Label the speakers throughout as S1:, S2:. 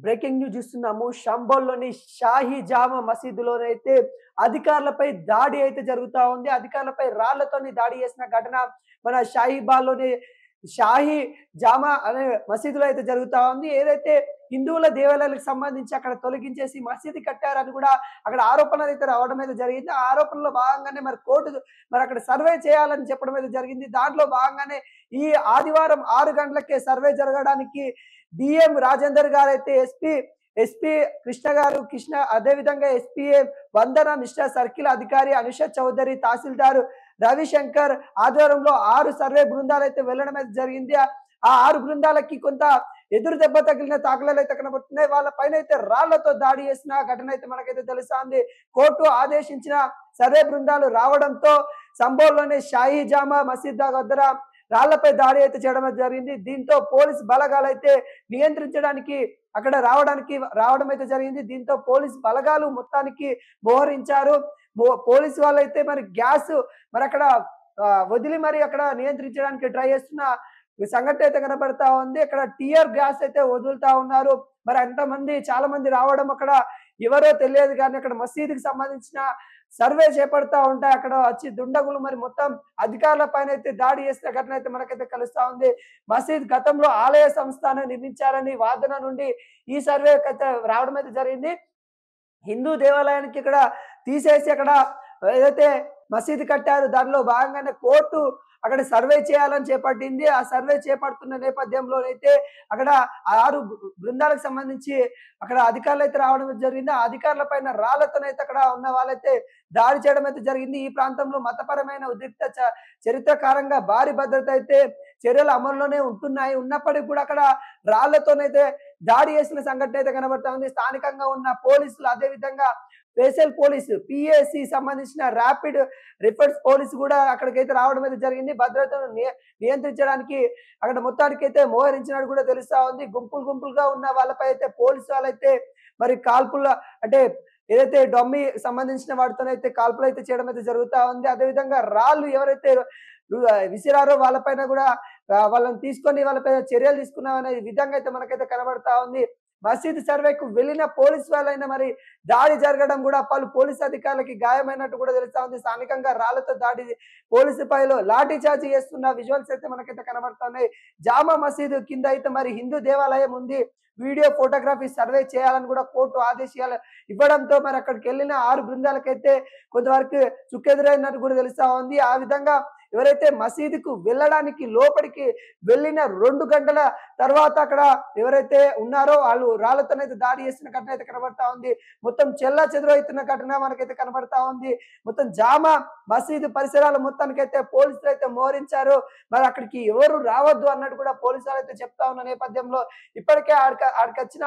S1: Breaking news చూస్తున్నాము. షంబోల్‌లోని షాహీ జామా మసీదులోనైతే అధికారులపై దాడి అయితే జరుగుతా ఉంది. అధికారులపై రాళ్లతోని దాడి చేసిన ఘటన మన షాహీబాగ్‌లోని షాహీ జామా అనే మసీదులో అయితే జరుగుతా ఉంది. ఏదైతే హిందువుల దేవాలయాలకు సంబంధించి అక్కడ తొలగించేసి మసీదు కట్టారని కూడా అక్కడ ఆరోపణలైతే రావడం అయితే జరిగింది. ఆ ఆరోపణలో భాగంగానే మరి కోర్టు మరి అక్కడ సర్వే చేయాలని చెప్పడం అయితే జరిగింది. దాంట్లో భాగంగానే ఈ ఆదివారం 6 గంటలకే సర్వే జరగడానికి డిఎం రాజేందర్ గారైతే ఎస్పీ కృష్ణ గారు అదే విధంగా ఎస్పీఏ వందన నిష్ఠ సర్కిల్ అధికారి అనుష చౌదరి తహసీల్దార్ రవిశంకర్ ఆధ్వర్యంలో 6 సర్వే బృందాలు అయితే వెళ్ళడం అయితే జరిగింది. ఆ 6 బృందాలకి కొంత ఎదురు దెబ్బ తగిలిన తాకులాలు అయితే కనబడుతున్నాయి. వాళ్ళ పైన అయితే రాళ్లతో దాడి చేసిన ఘటన అయితే మనకైతే తెలుస్తుంది. కోర్టు ఆదేశించిన సర్వే బృందాలు రావడంతో సంబోల్లోని షాహీ జామా మసీద్ దగ్గర రాళ్లపై దాడి అయితే చేయడం జరిగింది. దీంతో పోలీస్ బలగాలు అయితే నియంత్రించడానికి అక్కడ రావడం అయితే జరిగింది. దీంతో పోలీస్ బలగాలు మొత్తానికి మోహరించారు. పోలీసు వాళ్ళైతే మరి గ్యాస్ మరి అక్కడ వదిలి మరి అక్కడ నియంత్రించడానికి ట్రై చేస్తున్న సంఘటన అయితే కనబడతా ఉంది. అక్కడ టియర్ గ్యాస్ అయితే వదులుతా ఉన్నారు. మరి అంతమంది చాలా మంది రావడం అక్కడ ఎవరో తెలియదు కానీ అక్కడ మసీదుకి సంబంధించిన సర్వే చేపడతా ఉంటాయి. అక్కడ వచ్చి దుండగులు మరి మొత్తం అధికారుల పైన అయితే దాడి చేసిన ఘటన అయితే మనకైతే కలుస్తా ఉంది. మసీద్ గతంలో ఆలయ సంస్థను నిర్మించారని వాదన నుండి ఈ సర్వే అయితే రావడం అయితే జరిగింది. హిందూ దేవాలయానికి ఇక్కడ తీసేసి అక్కడ ఏదైతే మసీదు కట్టారు దానిలో భాగంగానే కోర్టు అక్కడ సర్వే చేయాలని చేపట్టింది. ఆ సర్వే చేపడుతున్న నేపథ్యంలోనైతే అక్కడ 6 బృందాలకు సంబంధించి అక్కడ అధికారులు అయితే రావడం జరిగింది. ఆ అధికారుల పైన రాళ్లతోనైతే అక్కడ ఉన్న వాళ్ళైతే దాడి చేయడం అయితే జరిగింది. ఈ ప్రాంతంలో మతపరమైన చరిత్రకారంగా భారీ భద్రత అయితే చర్యలు అమల్లోనే ఉంటున్నాయి. ఉన్నప్పటికీ కూడా అక్కడ రాళ్లతోనైతే దాడి చేసిన సంఘటన అయితే కనబడతా ఉంది. స్థానికంగా ఉన్న పోలీసులు అదే విధంగా స్పెషల్ పోలీసు పిఎస్సి సంబంధించిన ర్యాపిడ్ రిఫర్స్ పోలీసు కూడా అక్కడికైతే రావడం అయితే జరిగింది. భద్రతను నియంత్రించడానికి అక్కడ మొత్తానికైతే మోహరించినట్టు కూడా తెలుస్తా ఉంది. గుంపులుగా ఉన్న వాళ్ళపై అయితే పోలీసు వాళ్ళైతే మరి కాల్పుల అంటే ఏదైతే డమ్మీ సంబంధించిన వాటితోనైతే కాల్పులు అయితే చేయడం అయితే జరుగుతా ఉంది. అదేవిధంగా రాళ్ళు ఎవరైతే విసిరారో వాళ్ళపైన కూడా వాళ్ళని తీసుకొని వాళ్ళపైన చర్యలు తీసుకున్నాం అనే విధంగా అయితే మనకైతే కనబడతా ఉంది. మసీదు సర్వేకు వెళ్ళిన పోలీసు వాళ్ళైనా మరి దాడి జరగడం కూడా పలు పోలీసు అధికారులకి గాయమైనట్టు కూడా తెలుస్తా ఉంది. స్థానికంగా రాళ్లతో దాడి పోలీసు పైలో లాఠీ చార్జ్ చేస్తున్న విజువల్స్ అయితే మనకైతే కనబడుతున్నాయి. జామా మసీదు కింద అయితే మరి హిందూ దేవాలయం ఉంది. వీడియో ఫోటోగ్రఫీ సర్వే చేయాలని కూడా కోర్టు ఆదేశాలు ఇవ్వడంతో మరి అక్కడికి వెళ్ళిన 6 బృందాలకైతే కొంతవరకు చుక్కెదురైనట్టు కూడా తెలుస్తా ఉంది. ఆ విధంగా ఎవరైతే మసీదుకు వెళ్ళడానికి లోపలికి వెళ్ళిన 2 గంటల తర్వాత అక్కడ ఎవరైతే ఉన్నారో వాళ్ళు రాళ్లతోనైతే దాడి చేసిన ఘటన అయితే కనబడతా ఉంది. మొత్తం చెల్లాచెదురు అవుతున్న ఘటన మనకైతే కనబడతా ఉంది. మొత్తం జామా మసీదు పరిసరాల మొత్తానికైతే పోలీసులు అయితే మోహరించారు. మరి అక్కడికి ఎవరు రావద్దు అన్నట్టు కూడా పోలీసులు అయితే చెప్తా ఉన్న నేపథ్యంలో ఇప్పటికే ఆడికి వచ్చిన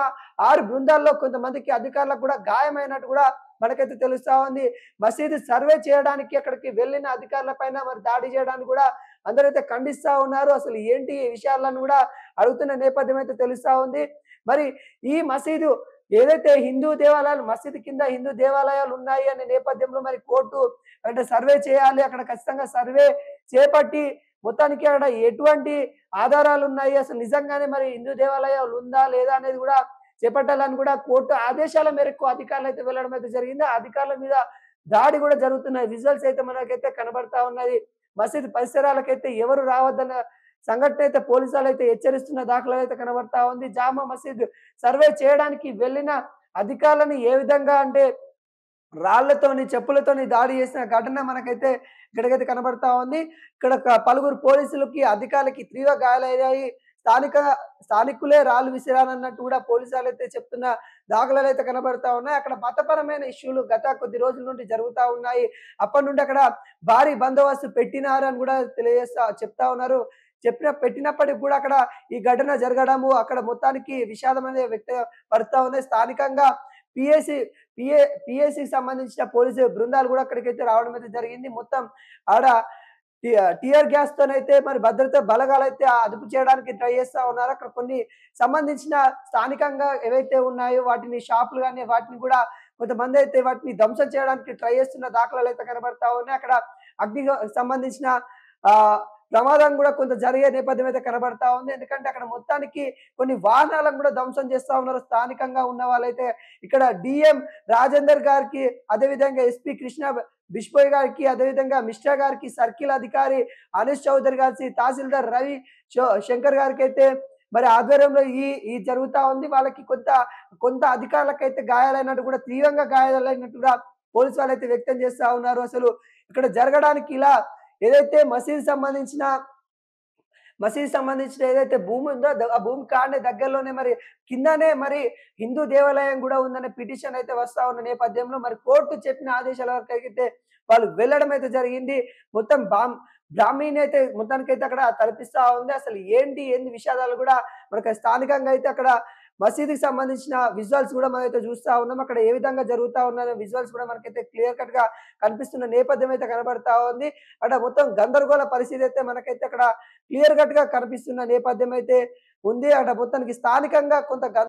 S1: 6 బృందాల్లో కొంతమందికి అధికారులకు కూడా గాయమైనట్టు కూడా మనకైతే తెలుస్తా ఉంది. మసీదు సర్వే చేయడానికి అక్కడికి వెళ్ళిన అధికారుల పైన మరి దాడి చేయడానికి కూడా అందరైతే ఖండిస్తా ఉన్నారు. అసలు ఏంటి ఈ విషయాలను కూడా అడుగుతున్న నేపథ్యం అయితే తెలుస్తా ఉంది. మరి ఈ మసీదు ఏదైతే హిందూ దేవాలయాలు మసీదు కింద హిందూ దేవాలయాలు ఉన్నాయి అనే నేపథ్యంలో మరి కోర్టు అంటే సర్వే చేయాలి. అక్కడ ఖచ్చితంగా సర్వే చేపట్టి మొత్తానికి అక్కడ ఎటువంటి ఆధారాలు ఉన్నాయి, అసలు నిజంగానే మరి హిందూ దేవాలయాలు ఉందా లేదా అనేది కూడా చేపట్టాలని కూడా కోర్టు ఆదేశాల మేరకు అధికారులు అయితే వెళ్ళడం అయితే జరిగింది. ఆ అధికారుల మీద దాడి కూడా జరుగుతున్నాయి. విజువల్స్ అయితే మనకైతే కనబడతా ఉన్నది. మసీదు పరిసరాలకైతే ఎవరు రావద్దన్న సంఘటన అయితే పోలీసు వాళ్ళైతే హెచ్చరిస్తున్న దాఖలాలు అయితే కనబడతా ఉంది. జామా మసీదు సర్వే చేయడానికి వెళ్ళిన అధికారులను ఏ విధంగా అంటే రాళ్లతోని చెప్పులతోని దాడి చేసిన ఘటన మనకైతే ఇక్కడికైతే కనబడతా ఉంది. ఇక్కడ పలువురు పోలీసులకి అధికారులకి తీవ్ర గాయాలయ్యాయి. స్థానికులే రాళ్ళు విసిరాలన్నట్టు కూడా పోలీసు వాళ్ళైతే చెప్తున్న దాఖలాలు అయితే కనబడతా ఉన్నాయి. అక్కడ మతపరమైన ఇష్యూలు గత కొద్ది రోజుల నుండి జరుగుతా ఉన్నాయి. అప్పటి నుండి అక్కడ భారీ బందోబస్తు పెట్టినారు అని కూడా చెప్తా ఉన్నారు. పెట్టినప్పటికి కూడా అక్కడ ఈ ఘటన జరగడము అక్కడ మొత్తానికి విషాదం అనేది వ్యక్తపరుస్తా ఉన్నాయి. స్థానికంగా పిఎస్సికి సంబంధించిన పోలీసు బృందాలు కూడా అక్కడికైతే రావడం అయితే జరిగింది. మొత్తం ఆడ టియర్ గ్యాస్ తోనైతే మరి భద్రత బలగాలైతే అదుపు చేయడానికి ట్రై చేస్తా ఉన్నారు. అక్కడ కొన్ని సంబంధించిన స్థానికంగా ఏవైతే ఉన్నాయో వాటిని షాపులు కానీ వాటిని కూడా కొంతమంది అయితే వాటిని ధ్వంసం చేయడానికి ట్రై చేస్తున్న దాఖలాలు అయితే కనబడతా ఉన్నాయి. అక్కడ అగ్నికి సంబంధించిన ప్రమాదం కూడా కొంత జరిగే నేపథ్యం అయితే కనబడతా ఉంది. ఎందుకంటే అక్కడ మొత్తానికి కొన్ని వాహనాలను కూడా ధ్వంసం చేస్తా ఉన్నారు స్థానికంగా ఉన్న వాళ్ళైతే. ఇక్కడ డీఎం రాజేందర్ గారికి, అదేవిధంగా ఎస్పీ కృష్ణ బిష్పోయ్ గారికి, అదేవిధంగా మిశ్రా గారికి, సర్కిల్ అధికారి అనీష్ చౌదరి గారికి, తహసీల్దార్ రవి శంకర్ గారికైతే మరి ఆధ్వర్యంలో ఈ ఈ జరుగుతా ఉంది. వాళ్ళకి కొంత కొంత అధికారులకైతే గాయాలైనట్టు కూడా, తీవ్రంగా గాయాలైనట్టుగా పోలీసు వాళ్ళైతే వ్యక్తం చేస్తా ఉన్నారు. అసలు ఇక్కడ జరగడానికి ఇలా ఏదైతే మసీద్ సంబంధించిన ఏదైతే భూమి ఉందో ఆ భూమి కాడనే దగ్గరలోనే మరి కిందనే మరి హిందూ దేవాలయం గూడా ఉందనే పిటిషన్ అయితే వస్తా ఉన్న నేపథ్యంలో మరి కోర్టు చెప్పిన ఆదేశాల వరకైతే వాళ్ళు వెళ్ళడం అయితే జరిగింది. మొత్తం బ్రాహ్మీని అయితే మొత్తానికైతే అక్కడ తలపిస్తా ఉంది. అసలు ఏంది విషాదాలు గూడా మనకు స్థానికంగా అయితే అక్కడ మసీదుకి సంబంధించిన విజువల్స్ గూడా మనమైతే చూస్తా ఉన్నాం. అక్కడ ఏ విధంగా జరుగుతా ఉన్నదో విజువల్స్ కూడా మనకైతే క్లియర్ కట్‌గా కనిపిస్తున్న నేపథ్యం అయితే కనబడతా ఉంది. అక్కడ మొత్తం గందరగోళ పరిస్థితి అయితే మనకైతే అక్కడ క్లియర్ కట్‌గా కనిపిస్తున్న నేపథ్యం అయితే ఉంది. అక్కడ మొత్తానికి స్థానికంగా కొంత